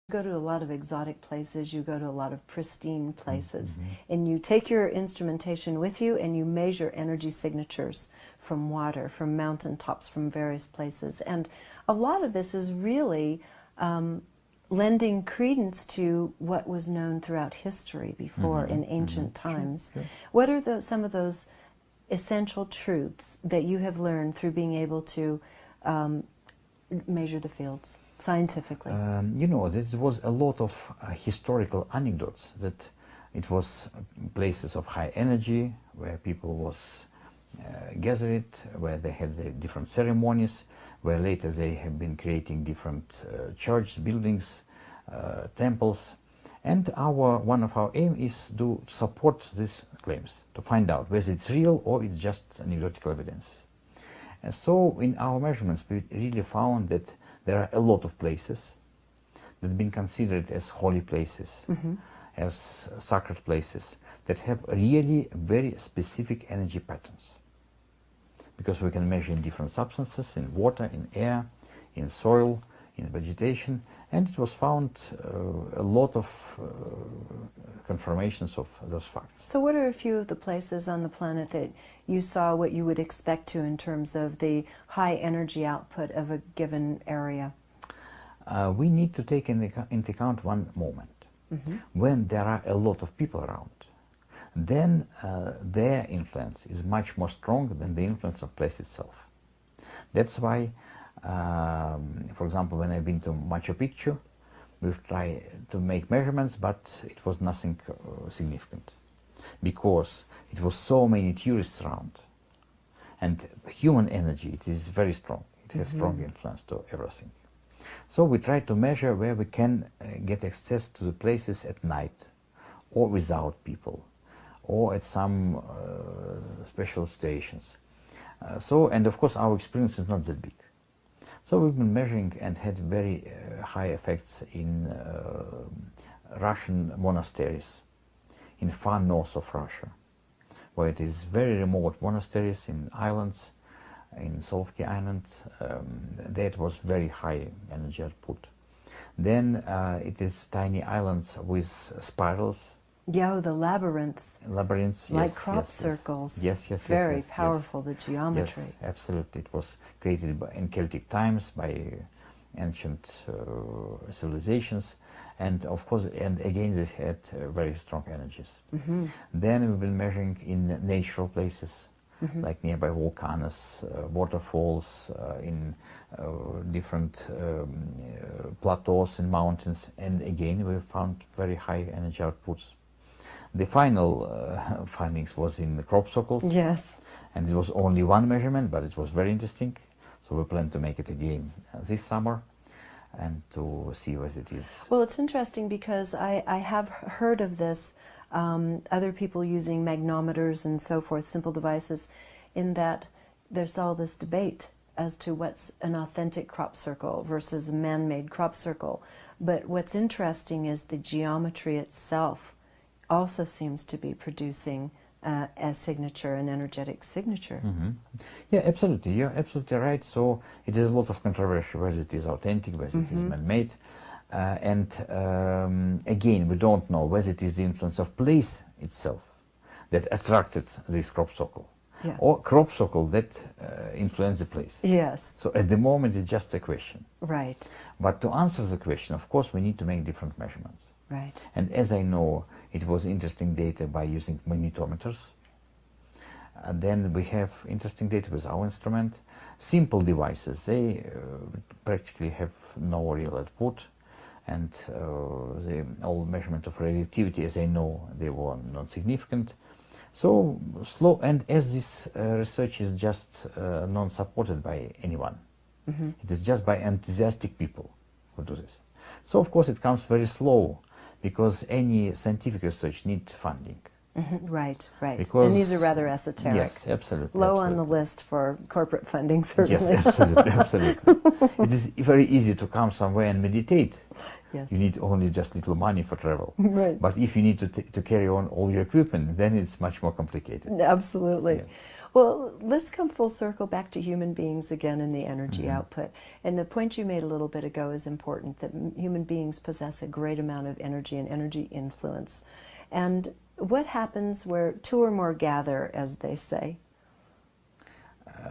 go to a lot of exotic places, you go to a lot of pristine places, and you take your instrumentation with you and you measure energy signatures from water, from mountain tops, from various places. And a lot of this is really lending credence to what was known throughout history before in ancient times. Sure. What are some of those essential truths that you have learned through being able to measure the fields scientifically? You know, there was a lot of historical anecdotes that it was places of high energy where people was gathered, where they had their different ceremonies, where later they have been creating different church buildings, temples. And one of our aim is to support these claims, to find out whether it's real or it's just anecdotal evidence. And so in our measurements we really found that there are a lot of places that have been considered as holy places, as sacred places, that have really very specific energy patterns. Because we can measure in different substances, in water, in air, in soil, in vegetation, and it was found a lot of confirmations of those facts. So what are a few of the places on the planet that you saw what you would expect to in terms of the high energy output of a given area? We need to take into account one moment. When there are a lot of people around, then their influence is much more strong than the influence of place itself. That's why, for example, when I've been to Machu Picchu, we've tried to make measurements, but it was nothing significant, because it was so many tourists around, and human energy, it is very strong. It has strong influence to everything. So we try to measure where we can get access to the places at night, or without people, or at some special stations. And of course our experience is not that big. So we've been measuring and had very high effects in Russian monasteries, in far north of Russia, where it is very remote monasteries in islands, in Solovki Islands. There it was very high energy output. Then it is tiny islands with spirals. Yeah, the labyrinths. Labyrinths, like yes, crop yes, circles. Yes, yes, very yes, powerful, the geometry. Yes, absolutely. It was created in Celtic times by ancient civilizations, and of course, and again, they had very strong energies. Then we've been measuring in natural places, like nearby volcanoes, waterfalls, in different plateaus and mountains, and again, we found very high energy outputs. The final findings was in the crop circles. Yes. And it was only one measurement, but it was very interesting. So we plan to make it again this summer and to see what it is. Well, it's interesting because I have heard of this, other people using magnometers and so forth, simple devices, in that there's all this debate as to what's an authentic crop circle versus a man-made crop circle. But what's interesting is the geometry itself also seems to be producing a signature, an energetic signature. Yeah, absolutely. You're absolutely right. So it is a lot of controversy whether it is authentic, whether it is man-made. Again, we don't know whether it is the influence of place itself that attracted this crop circle, or crop circle that influenced the place. Yes. So at the moment it's just a question. Right. But to answer the question, of course, we need to make different measurements. Right. And as I know, it was interesting data by using magnetometers. Then we have interesting data with our instrument. Simple devices, they practically have no real output, and the all measurement of relativity, as I know, they were not significant. So slow, and as this research is just non-supported by anyone, it is just by enthusiastic people who do this. So of course it comes very slow, because any scientific research needs funding. Right, right. Because, and these are rather esoteric. Yes, absolutely. Low absolutely. on the list for corporate funding, certainly. Yes, absolutely, absolutely. It is very easy to come somewhere and meditate. Yes. You need only just little money for travel. Right. But if you need to carry on all your equipment, then it's much more complicated. Absolutely. Yeah. Well, let's come full circle back to human beings again and the energy output. And the point you made a little bit ago is important, that human beings possess a great amount of energy and energy influence. And what happens where two or more gather, as they say?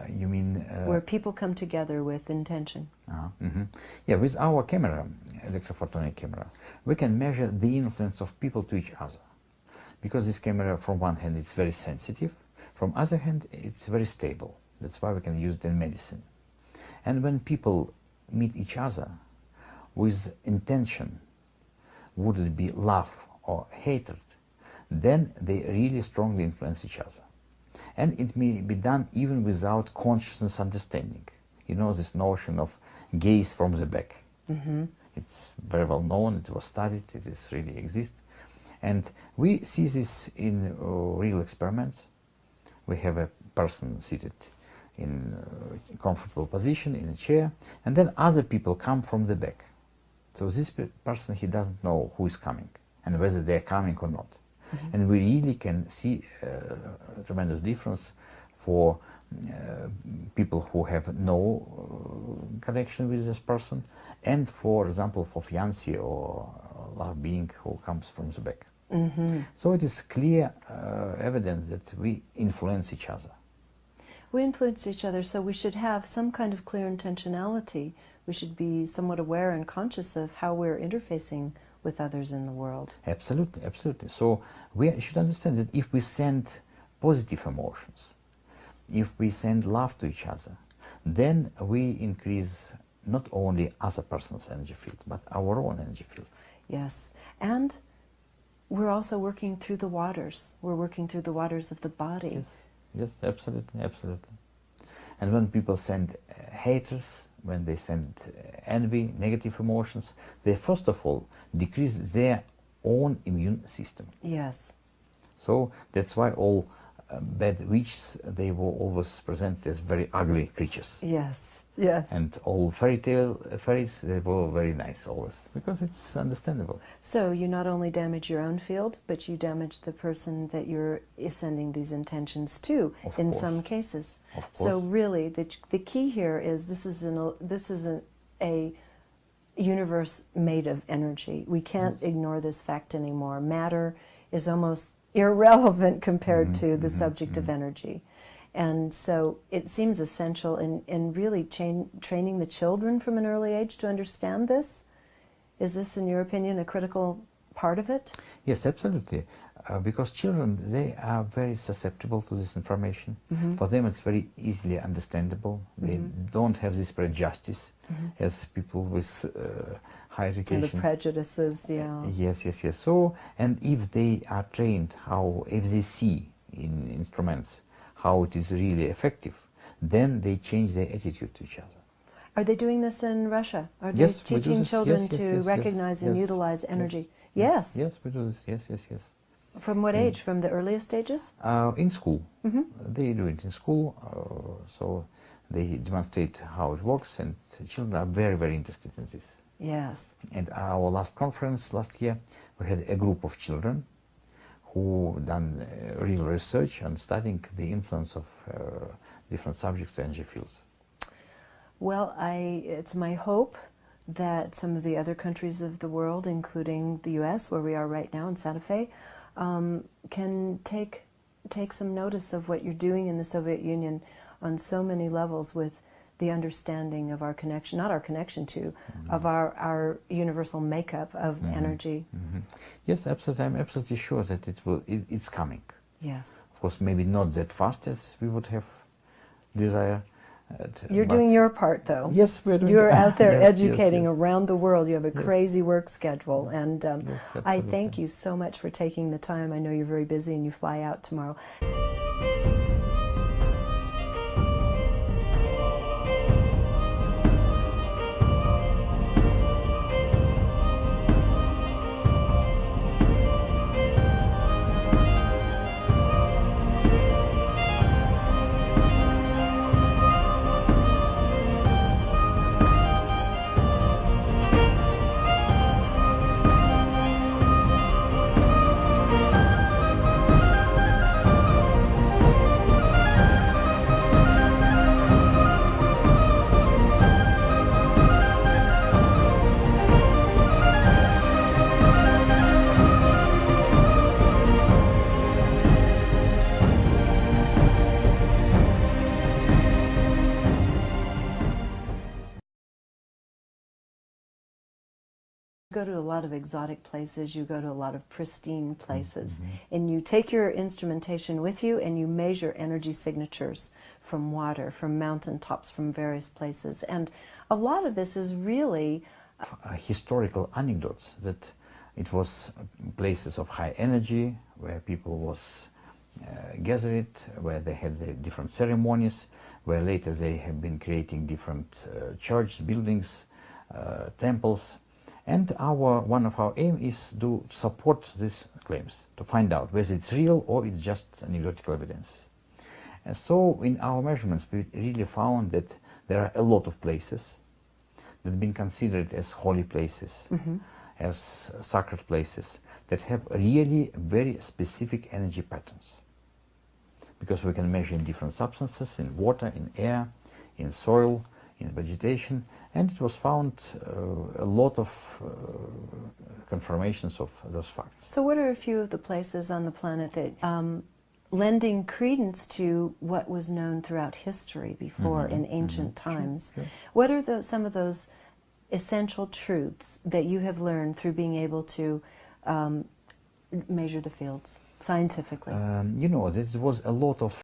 You mean... where people come together with intention. Yeah, with our camera, electrophotonic camera, we can measure the influence of people to each other. Because this camera, from one hand, it's very sensitive, from other hand, it's very stable. That's why we can use it in medicine. And when people meet each other with intention, would it be love or hatred, then they really strongly influence each other. And it may be done even without consciousness understanding. You know, this notion of gaze from the back. It's very well known, it was studied, it is really exists. And we see this in real experiments. We have a person seated in a comfortable position in a chair, and then other people come from the back. So this person, he doesn't know who is coming and whether they are coming or not. And we really can see a tremendous difference for people who have no connection with this person, and for example for fiancé or love being who comes from the back. So it is clear evidence that we influence each other. We influence each other, so we should have some kind of clear intentionality. We should be somewhat aware and conscious of how we're interfacing with others in the world. Absolutely, absolutely. So we should understand that if we send positive emotions, if we send love to each other, then we increase not only other person's energy field, but our own energy field. Yes, and we're also working through the waters. We're working through the waters of the body. Yes, yes, absolutely, absolutely. And when people send haters, when they send envy, negative emotions, they first of all decrease their own immune system. Yes. So that's why all bad witches, they were always presented as very ugly creatures. Yes, yes. And all fairies, they were very nice always, because it's understandable. So you not only damage your own field, but you damage the person that you're sending these intentions to, in some cases. Of course. So really, the key here is this isn't a universe made of energy. We can't ignore this fact anymore. Matter is almost irrelevant compared to the subject of energy. And so it seems essential in really training the children from an early age to understand this. Is this, in your opinion, a critical part of it? Yes, absolutely. Because children, they are very susceptible to this information. For them it's very easily understandable. They don't have this prejudice as people with high education. And the prejudices, yeah. Yes, yes, yes. So, and if they are trained, if they see in instruments how it is really effective, then they change their attitude to each other. Are they doing this in Russia? Are they teaching children to recognize and utilize energy? Yes. Yes, we do this. Yes, yes, yes. From what age? From the earliest stages? In school. They do it in school, so they demonstrate how it works, and children are very, very interested in this. Yes. And our last conference last year, we had a group of children who done real research on studying the influence of different subjects to energy fields. Well, it's my hope that some of the other countries of the world, including the U.S., where we are right now in Santa Fe, can take some notice of what you're doing in the Soviet Union on so many levels, with the understanding of our connection, not our connection to, of our universal makeup of energy. Yes, absolutely. I'm absolutely sure that it's coming. Yes. Of course, maybe not that fast as we would have desire. You're doing your part, though. Yes, we're doing. You're out there yes, educating yes, yes. around the world. You have a crazy work schedule, and Yes, I thank you so much for taking the time. I know you're very busy and you fly out tomorrow. go to a lot of exotic places, you go to a lot of pristine places, and you take your instrumentation with you and you measure energy signatures from water, from mountain tops, from various places. And a lot of this is really historical anecdotes that it was places of high energy where people was gathered, where they had their different ceremonies, where later they have been creating different church buildings, temples. And one of our aim is to support these claims, to find out whether it's real or it's just anecdotal evidence. And so in our measurements we really found that there are a lot of places that have been considered as holy places, as sacred places, that have really very specific energy patterns. Because we can measure in different substances, in water, in air, in soil, in vegetation, and it was found a lot of confirmations of those facts. So what are a few of the places on the planet that lending credence to what was known throughout history before in ancient times? Sure. What are some of those essential truths that you have learned through being able to measure the fields scientifically? You know, there was a lot of